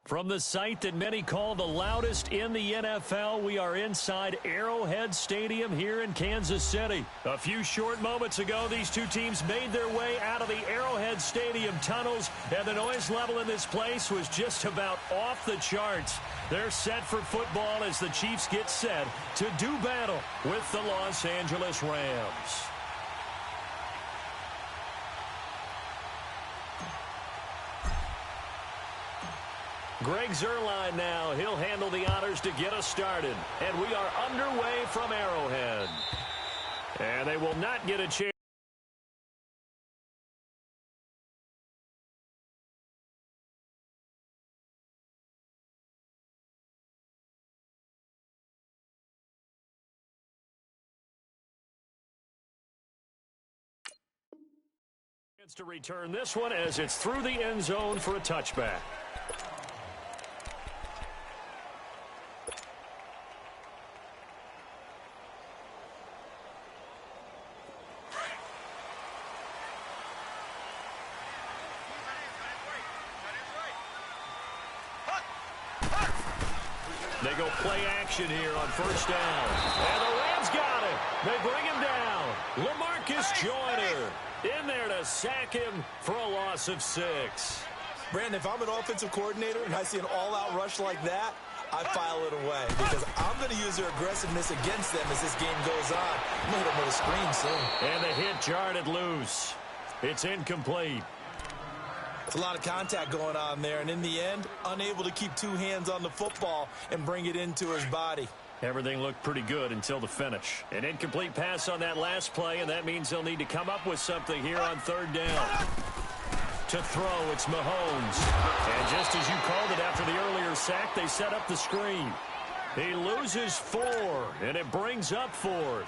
From the site that many call the loudest in the NFL, we are inside Arrowhead Stadium here in Kansas City. A few short moments ago, these two teams made their way out of the Arrowhead Stadium tunnels, and the noise level in this place was just about off the charts. They're set for football as the Chiefs get set to do battle with the Los Angeles Rams. Greg Zuerlein now. He'll handle the honors to get us started. And we are underway from Arrowhead. And they will not get a chance. To return this one as it's through the end zone for a touchback. They go play action here on first down. And the Rams got it. They bring him down. LaMarcus Joyner in there to sack him for a loss of 6. Brandon, if I'm an offensive coordinator and I see an all-out rush like that, I file it away because I'm going to use their aggressiveness against them as this game goes on. I'm going to hit them with a screen soon. And the hit jarred it loose. It's incomplete. It's a lot of contact going on there, and in the end, unable to keep two hands on the football and bring it into his body. Everything looked pretty good until the finish. An incomplete pass on that last play, and that means they'll need to come up with something here on third down. To throw, it's Mahomes. And just as you called it after the earlier sack, they set up the screen. He loses 4, and it brings up 4th.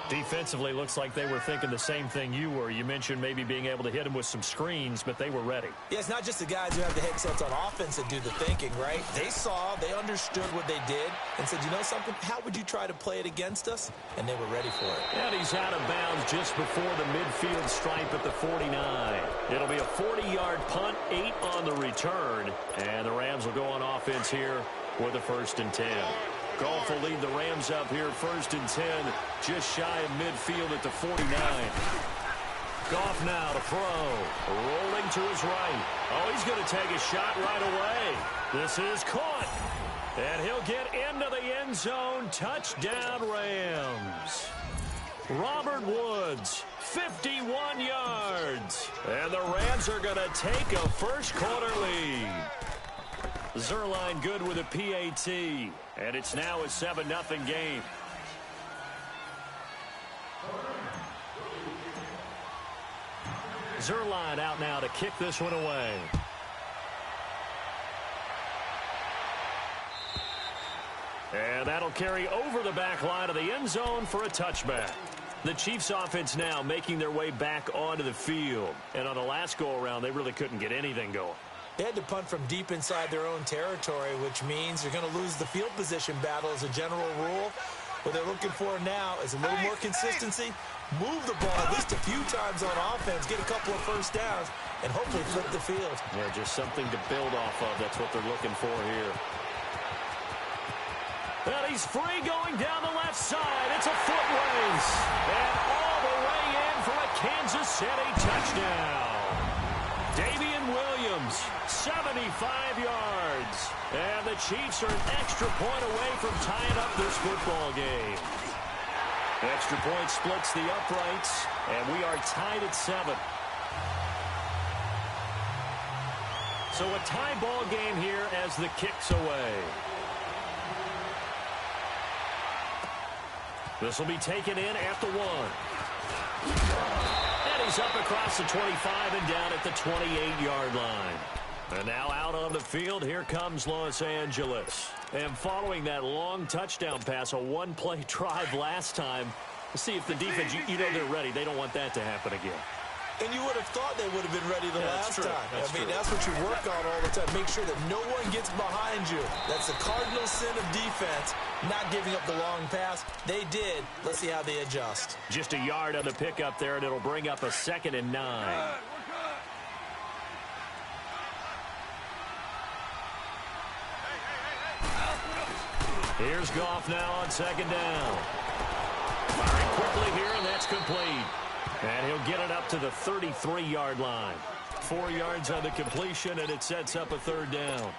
Defensively, looks like they were thinking the same thing you were. You mentioned maybe being able to hit him with some screens, but they were ready. Yeah, it's not just the guys who have the headsets on offense that do the thinking, right? They saw, they understood what they did, and said, you know something, how would you try to play it against us? And they were ready for it. And he's out of bounds just before the midfield stripe at the 49. It'll be a 40-yard punt, 8 on the return, and the Rams will go on offense here with a 1st and 10. Goff will lead the Rams up here, 1st and 10, just shy of midfield at the 49. Goff now to throw, rolling to his right. Oh, he's going to take a shot right away. This is caught, and he'll get into the end zone. Touchdown, Rams. Robert Woods, 51 yards, and the Rams are going to take a first-quarter lead. Zuerlein good with a PAT, and it's now a 7-0 game. Zuerlein out now to kick this one away. And that'll carry over the back line of the end zone for a touchback. The Chiefs offense now making their way back onto the field. And on the last go-around, they really couldn't get anything going. They had to punt from deep inside their own territory, which means they're going to lose the field position battle as a general rule. What they're looking for now is a little more consistency, move the ball at least a few times on offense, get a couple of first downs, and hopefully flip the field. Yeah, just something to build off of. That's what they're looking for here. And he's free going down the left side. It's a foot race. And all the way in for a Kansas City touchdown. Davian Williams, 75 yards. And the Chiefs are an extra point away from tying up this football game. Extra point splits the uprights, and we are tied at 7. So a tie ball game here as the kick's away. This will be taken in after 1. And he's up across the 25 and down at the 28-yard line. And now out on the field, here comes Los Angeles. And following that long touchdown pass, a one-play drive last time, see if the defense, you know they're ready. They don't want that to happen again. And you would have thought they would have been ready the last time. That's what you work on all the time. Make sure that no one gets behind you. That's the cardinal sin of defense, not giving up the long pass. They did. Let's see how they adjust. Just a yard on the pickup there, and it'll bring up a 2nd and 9. Here's Goff now on second down. Firing quickly here, and that's complete. And he'll get it up to the 33-yard line. 4 yards on the completion, and it sets up a third down.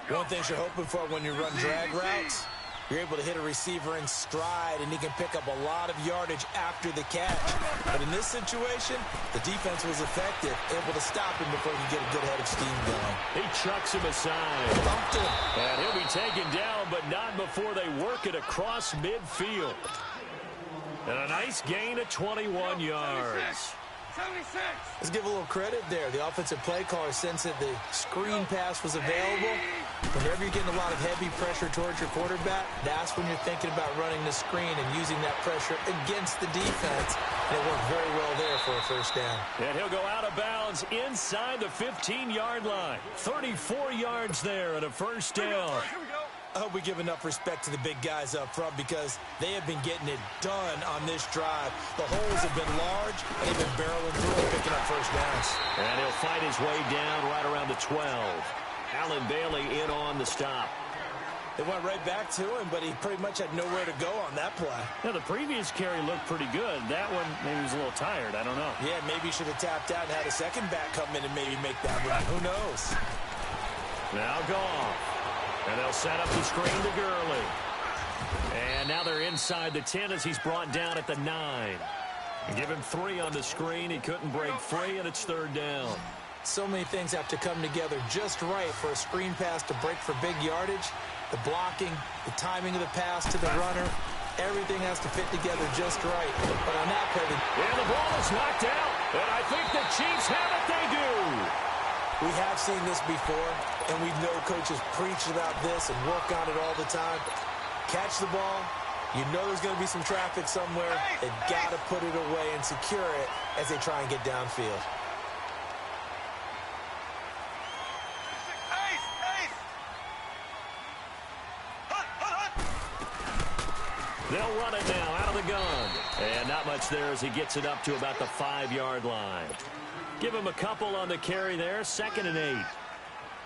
One thing you're hoping for when you run drag routes, you're able to hit a receiver in stride, and he can pick up a lot of yardage after the catch. But in this situation, the defense was effective, able to stop him before he could get a good head of steam going. He chucks him aside. Bumped him. And he'll be taken down, but not before they work it across midfield. And a nice gain of 21 yards. 76. Let's give a little credit there. The offensive play caller sensed that the screen pass was available. Whenever you're getting a lot of heavy pressure towards your quarterback, that's when you're thinking about running the screen and using that pressure against the defense. And it worked very well there for a first down. And he'll go out of bounds inside the 15-yard line. 34 yards there and a first down. Here we go. I hope we give enough respect to the big guys up front because they have been getting it done on this drive. The holes have been large, and they've been barreling through and picking up first downs. And he'll fight his way down right around the 12. Alan Bailey in on the stop. They went right back to him, but he pretty much had nowhere to go on that play. Now, the previous carry looked pretty good. That one, maybe he was a little tired. I don't know. Yeah, maybe he should have tapped out and had a second back come in and maybe make that run. Who knows? Now Goff. And they'll set up the screen to Gurley. And now they're inside the 10 as he's brought down at the 9. And give him 3 on the screen. He couldn't break free, and it's third down. So many things have to come together just right for a screen pass to break for big yardage. The blocking, the timing of the pass to the runner, everything has to fit together just right. But on that play, and the ball is knocked out. And I think the Chiefs have it. They do. we have seen this before, and we know coaches preach about this and work on it all the time. Catch the ball. You know there's going to be some traffic somewhere. They've got to put it away and secure it as they try and get downfield. They'll run it now out of the gun. And not much there as he gets it up to about the 5-yard line. Give him a couple on the carry there. 2nd and 8.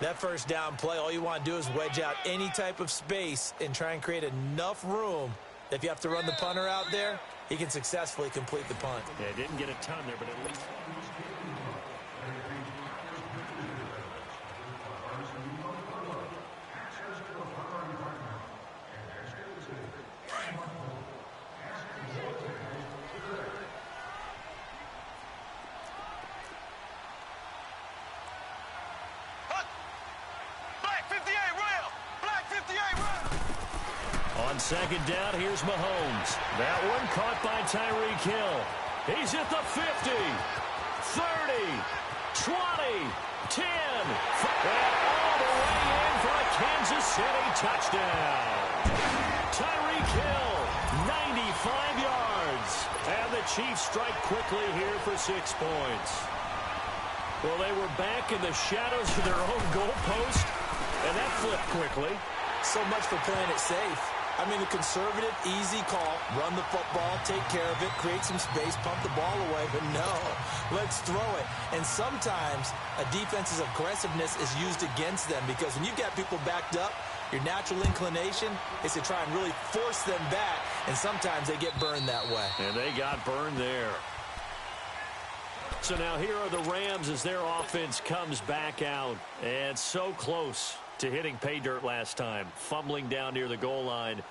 That first down play, all you want to do is wedge out any type of space and try and create enough room that if you have to run the punter out there, he can successfully complete the punt. Yeah, didn't get a ton there, but at least... On 2nd down, here's Mahomes. That one caught by Tyreek Hill. He's at the 50, 30, 20, 10, and all the way in for a Kansas City touchdown. Tyreek Hill, 95 yards. And the Chiefs strike quickly here for 6 points. Well, they were back in the shadows of their own goalpost, and that flipped quickly. So much for playing it safe. I mean, a conservative, easy call, run the football, take care of it, create some space, pump the ball away, but no, let's throw it. And sometimes a defense's aggressiveness is used against them because when you've got people backed up, your natural inclination is to try and really force them back, and sometimes they get burned that way. And they got burned there. So now here are the Rams as their offense comes back out, and so close to hitting pay dirt last time, fumbling down near the goal line.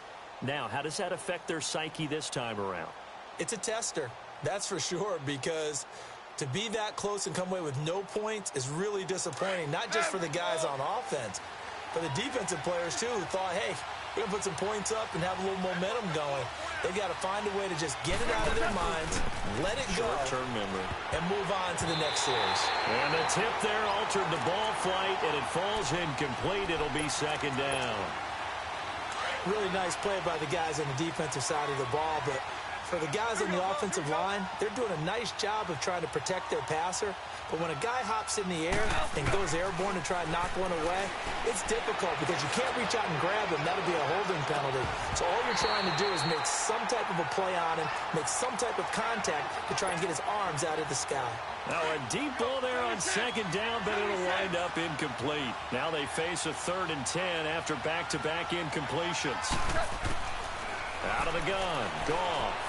Now, how does that affect their psyche this time around? It's a tester, that's for sure, because to be that close and come away with no points is really disappointing, not just for the guys on offense, but the defensive players, too, who thought, hey, we're going to put some points up and have a little momentum going. They've got to find a way to just get it out of their minds, let it go, short-term memory, and move on to the next series. And the tip there altered the ball flight, and it falls incomplete. It'll be 2nd down. Really nice play by the guys on the defensive side of the ball, but For the guys on the offensive line, they're doing a nice job of trying to protect their passer. But when a guy hops in the air and goes airborne to try and knock one away, it's difficult because you can't reach out and grab him. That'll be a holding penalty. So all you're trying to do is make some type of a play on him, make some type of contact to try and get his arms out of the sky. Now a deep ball there on second down, but it'll wind up incomplete. Now they face a 3rd and 10 after back-to-back incompletions. Out of the gun, Goff.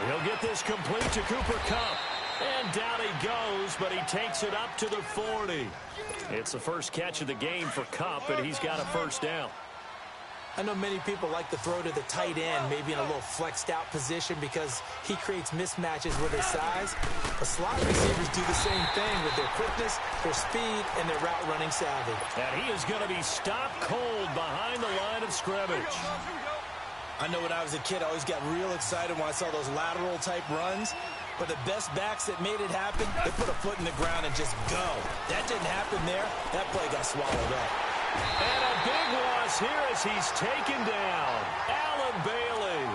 He'll get this complete to Cooper Kupp. And down he goes, but he takes it up to the 40. It's the first catch of the game for Kupp, and he's got a first down. I know many people like to throw to the tight end, maybe in a little flexed out position because he creates mismatches with his size. But slot receivers do the same thing with their quickness, their speed, and their route running savvy. And he is going to be stopped cold behind the line of scrimmage. I know when I was a kid, I always got real excited when I saw those lateral type runs. But the best backs that made it happen, they put a foot in the ground and just go. That didn't happen there. That play got swallowed up. And a big loss here as he's taken down. Allen Bailey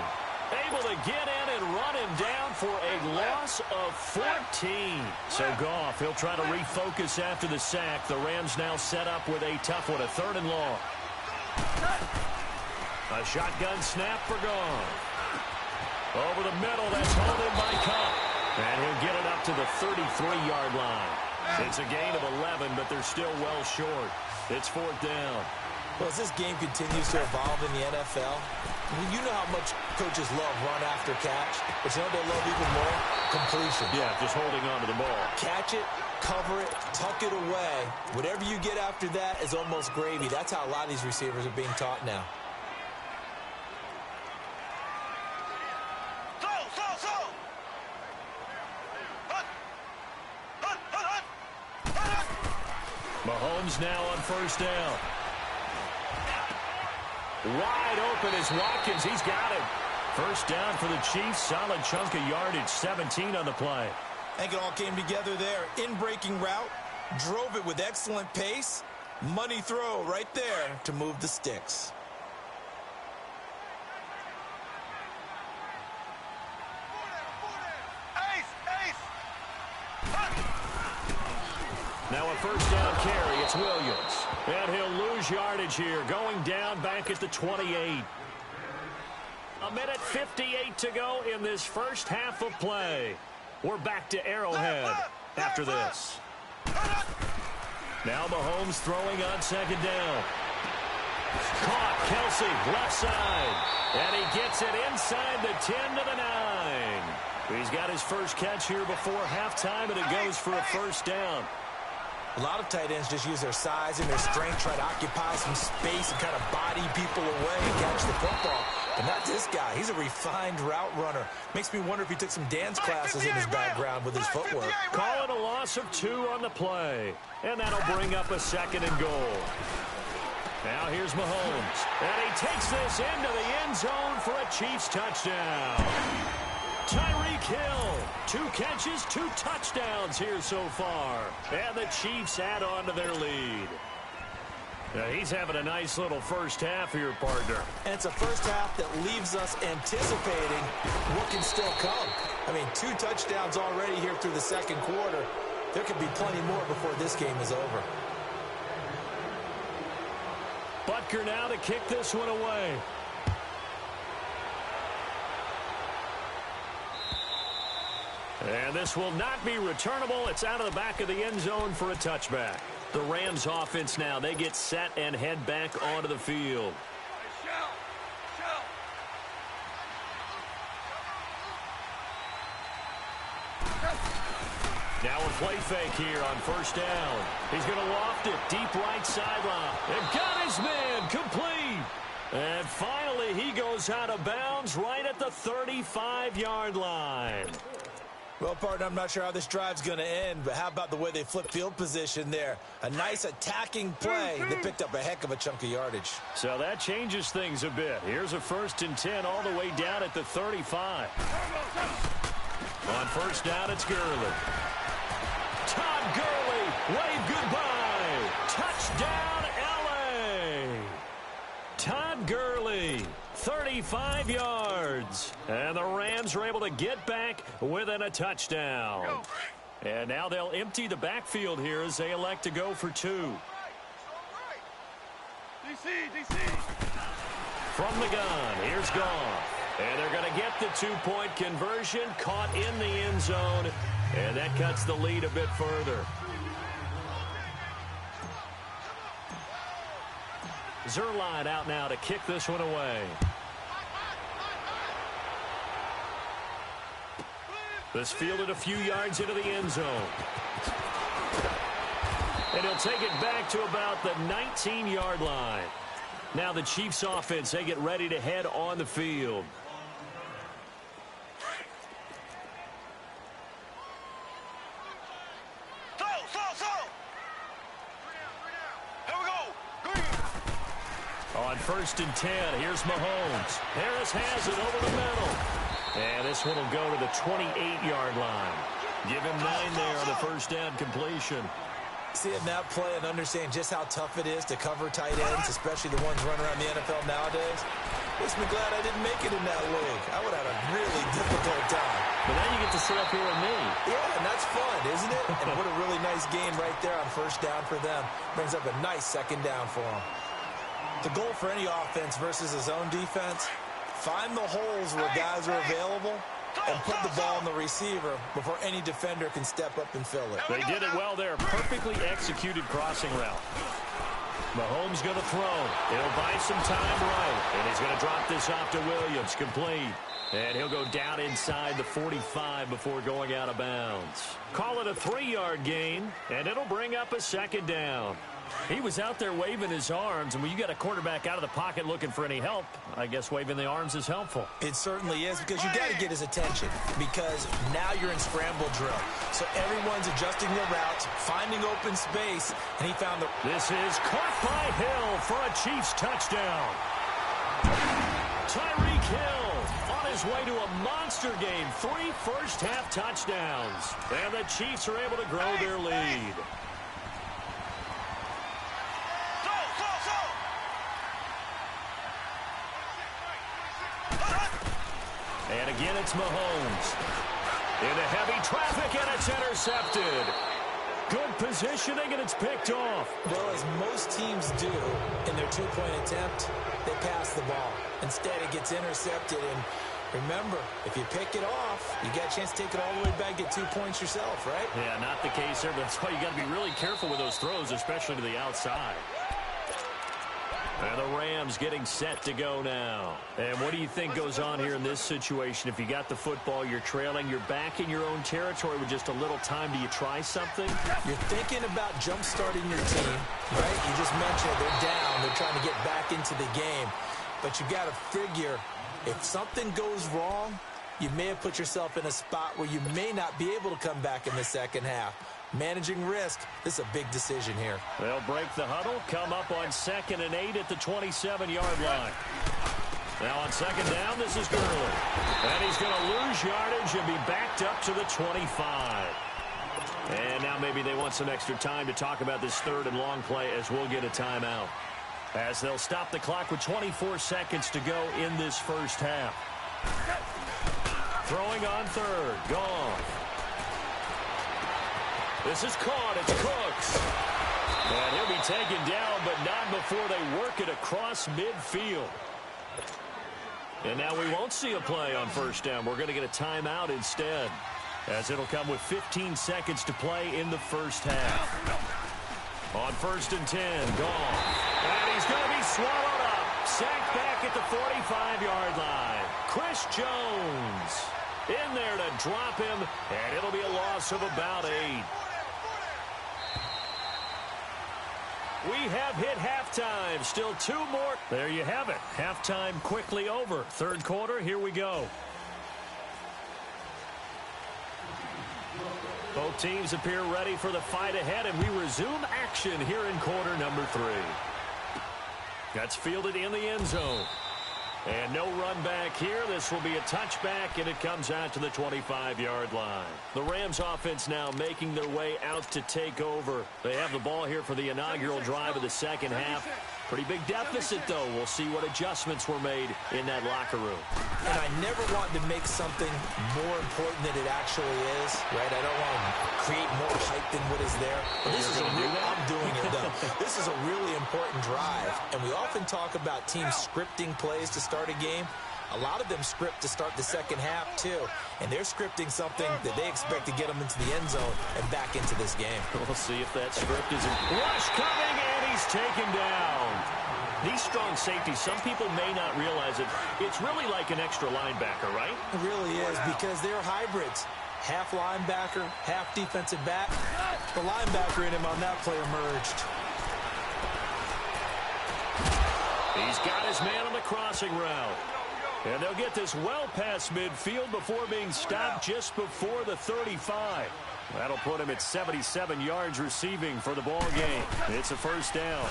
able to get in and run him down for a loss of 14. So Goff, he'll try to refocus after the sack. The Rams now set up with a tough one, a 3rd and long. A shotgun snap for Goff. Over the middle, that's hauled in by Kupp. And he'll get it up to the 33-yard line. It's a gain of 11, but they're still well short. It's 4th down. Well, as this game continues to evolve in the NFL, you know how much coaches love run after catch, but you know they love even more? Completion. Yeah, just holding on to the ball. Catch it, cover it, tuck it away. Whatever you get after that is almost gravy. That's how a lot of these receivers are being taught now. Mahomes now on 1st down. Wide open is Watkins. He's got it. 1st down for the Chiefs. Solid chunk of yardage. 17 on the play. I think it all came together there. In-breaking route. Drove it with excellent pace. Money throw right there to move the sticks. Now a 1st down carry. It's Williams. And he'll lose yardage here. Going down back at the 28. A minute 58 to go in this first half of play. We're back to Arrowhead after this. Now Mahomes throwing on 2nd down. Caught. Kelsey, left side. And he gets it inside the 10 to the 9. He's got his first catch here before halftime, and it goes for a 1st down. A lot of tight ends just use their size and their strength, try to occupy some space and kind of body people away and catch the football. But not this guy. He's a refined route runner. Makes me wonder if he took some dance classes in his background with his footwork. Call it a loss of 2 on the play. And that'll bring up a 2nd and goal. Now here's Mahomes. And he takes this into the end zone for a Chiefs touchdown. Tyreek Hill, 2 catches, 2 touchdowns here so far. And the Chiefs add on to their lead. Now he's having a nice little first half here, partner. And it's a first half that leaves us anticipating what can still come. I mean, 2 touchdowns already here through the 2nd quarter. There could be plenty more before this game is over. Butker now to kick this one away. And this will not be returnable. It's out of the back of the end zone for a touchback. The Rams offense now, they get set and head back onto the field. Now a play fake here on 1st down. He's going to loft it deep right sideline. And got his man complete. And finally he goes out of bounds right at the 35-yard line. Well, partner, I'm not sure how this drive's going to end, but how about the way they flip field position there? A nice attacking play. They picked up a heck of a chunk of yardage. So that changes things a bit. Here's a 1st and 10 all the way down at the 35. On 1st down, it's Gurley. Todd Gurley, wave goodbye. Touchdown, L.A. Todd Gurley, 35 yards. And the Rams are able to get back within a touchdown. And now they'll empty the backfield here as they elect to go for 2. DC. From the gun, here's Goff. And they're going to get the 2-point conversion, caught in the end zone. And that cuts the lead a bit further. Zerline out now to kick this one away. This fielded a few yards into the end zone. And he'll take it back to about the 19-yard line. Now the Chiefs offense, they get ready to head on the field. On 1st and 10, here's Mahomes. Harris has it over the middle. And this one will go to the 28-yard line. Give him 9 there on the first down completion. Seeing that play and understand just how tough it is to cover tight ends, especially the ones running around the NFL nowadays, makes me glad I didn't make it in that league. I would have had a really difficult time. But now you get to sit up here with me. Yeah, and that's fun, isn't it? And what a really nice game right there on first down for them. Brings up a nice second down for them. The goal for any offense versus a zone defense, find the holes where guys are available and put the ball in the receiver before any defender can step up and fill it. They did it well there. Perfectly executed crossing route. Mahomes going to throw. He'll buy some time right. And he's going to drop this off to Williams. Complete. And he'll go down inside the 45 before going out of bounds. Call it a 3-yard gain, and it'll bring up a second down. He was out there waving his arms, and when you got a quarterback out of the pocket looking for any help, I guess waving the arms is helpful. It certainly is, because you got to get his attention, because now you're in scramble drill. So everyone's adjusting their routes, finding open space, and he found the... This is caught by Hill for a Chiefs touchdown. Tyreek Hill on his way to a monster game. 3 first-half touchdowns. And the Chiefs are able to grow their lead. And again, it's Mahomes. Into heavy traffic, and it's intercepted. Good positioning, and it's picked off. Well, as most teams do in their 2-point attempt, they pass the ball. Instead, it gets intercepted. And remember, if you pick it off, you got a chance to take it all the way back, get 2 points yourself, right? Yeah, not the case there, but that's why you got to be really careful with those throws, especially to the outside. And the Rams getting set to go now. And what do you think goes on here in this situation? If you got the football, you're trailing, you're back in your own territory with just a little time. Do you try something? You're thinking about jump-starting your team, right? You just mentioned they're down. They're trying to get back into the game. But you got to figure, if something goes wrong, you may have put yourself in a spot where you may not be able to come back in the second half. Managing risk, this is a big decision here. They'll break the huddle, come up on 2nd and 8 at the 27-yard line. Now on 2nd down, this is Gurley. And he's going to lose yardage and be backed up to the 25. And now maybe they want some extra time to talk about this 3rd and long play, as we'll get a timeout. As they'll stop the clock with 24 seconds to go in this first half. Throwing on 3rd, gone. This is caught. It's Cooks. And he'll be taken down, but not before they work it across midfield. And now we won't see a play on 1st down. We're going to get a timeout instead, as it'll come with 15 seconds to play in the first half. On 1st and 10, gone. And he's going to be swallowed up. Sacked back at the 45-yard line. Chris Jones in there to drop him, and it'll be a loss of about 8. We have hit halftime. Still 2 more. There you have it. Halftime quickly over. 3rd quarter, here we go. Both teams appear ready for the fight ahead, and we resume action here in quarter number 3. That's fielded in the end zone. And no run back here. This will be a touchback, and it comes out to the 25-yard line. The Rams offense now making their way out to take over. They have the ball here for the inaugural drive of the second half. Pretty big deficit, though. We'll see what adjustments were made in that locker room. And I never want to make something more important than it actually is, right? I don't want to create more hype than what is there. But this is a real, I'm doing it, though. This is a really important drive. And we often talk about teams scripting plays to start a game. A lot of them script to start the second half, too. And they're scripting something that they expect to get them into the end zone and back into this game. We'll see if that script is rush coming, and he's taken down. These strong safeties, some people may not realize it. It's really like an extra linebacker, right? It really is, because they're hybrids. Half linebacker, half defensive back. The linebacker in him on that play emerged. He's got his man on the crossing route. And they'll get this well past midfield before being stopped just before the 35. That'll put him at 77 yards receiving for the ball game. It's a first down.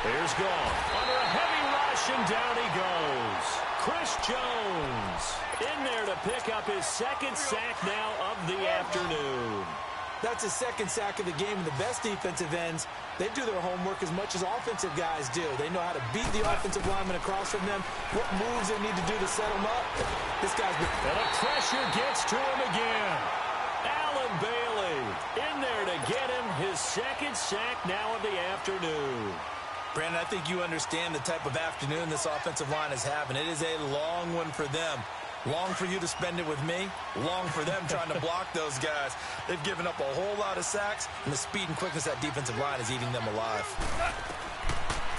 Here's Gall. Under a heavy rush, and down he goes. Chris Jones in there to pick up his second sack now of the afternoon. That's his second sack of the game, and the best defensive ends, they do their homework as much as offensive guys do. They know how to beat the offensive lineman across from them, what moves they need to do to set them up. This guy's been... And the pressure gets to him again. Alan Bailey in there to get him his second sack now of the afternoon. Brandon, I think you understand the type of afternoon this offensive line is having. It is a long one for them. Long for you to spend it with me. Long for them trying to block those guys. They've given up a whole lot of sacks, and the speed and quickness of that defensive line is eating them alive.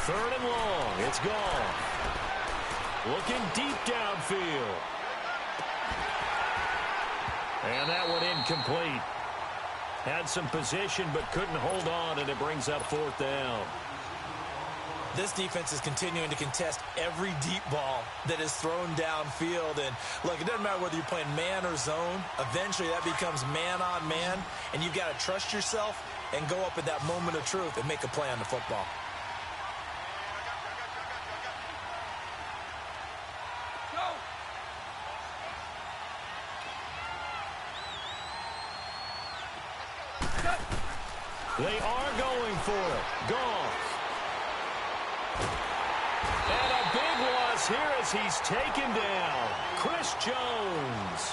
Third and long. It's gone. Looking deep downfield. And that one incomplete. Had some position but couldn't hold on, and it brings up fourth down. This defense is continuing to contest every deep ball that is thrown downfield. And, look, it doesn't matter whether you're playing man or zone. Eventually, that becomes man on man. And you've got to trust yourself and go up at that moment of truth and make a play on the football. They are going for it. Gone. And a big loss here as he's taken down. Chris Jones.